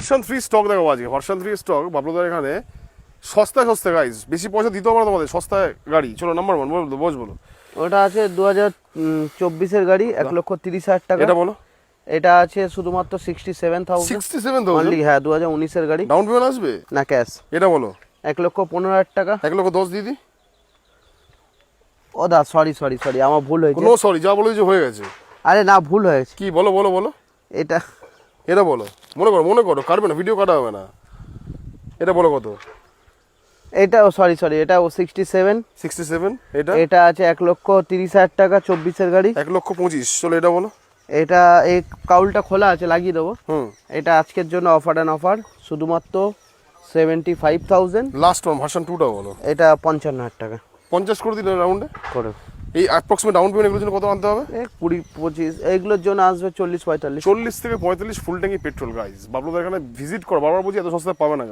Version 3 stock দেখো আজকে, version 3 stock বাবলুদার এখানে সস্তায় সস্তা গাইজ, বেশি পয়সা দিতে হবে না তোমাদের, সস্তায় গাড়ি। চলো নাম্বার 1 বলো। ওটা আছে 2024-এর গাড়ি, 1,30,000 টাকা। এটা বলো। এটা আছে শুধুমাত্র 67,000 67,000 অনলি। হ্যাঁ, 2019-এর গাড়ি। ডাউন পেমেন্ট আসবে না, ক্যাশ। এটা বলো। 1,15,000 টাকা। 1,10,000 দিদি। ও দা, সরি আমার ভুল হয়েছে। নো সরি, যা বলেছো হয়ে গেছে। আরে না, ভুল হয়েছে। কি বলো? এটা বলো, মনে করো কাটবে না, ভিডিও কাটা হবে না। এটা বলো কত? এটা সরি এটা 67। এটা আছে 1,30,000 টাকা, 24-এর গাড়ি। 1,25,000। চলো এটা বলো। এটা এই কাউলটা খোলা আছে, লাগিয়ে দেবো। হুম। এটা আজকের জন্য অফার শুধুমাত্র 75,000। লাস্ট ওয়ান ভার্সন 2টা বলো। এটা 55,000 টাকা 50 করে দিলে রাউন্ডে করে। এই অ্যাপ্রক্সিমেট ডাউন পেমেন্ট এগুলোর জন্য কত আনতে হবে? 20-25 এইগুলোর জন্য আসবে 40-45। 40 থেকে 45 ফুল ট্যাঙ্কি পেট্রোল গাইজ। বাবলুদার এখানে ভিজিট করো, বারবার বলছি এত সস্তা পাবে না।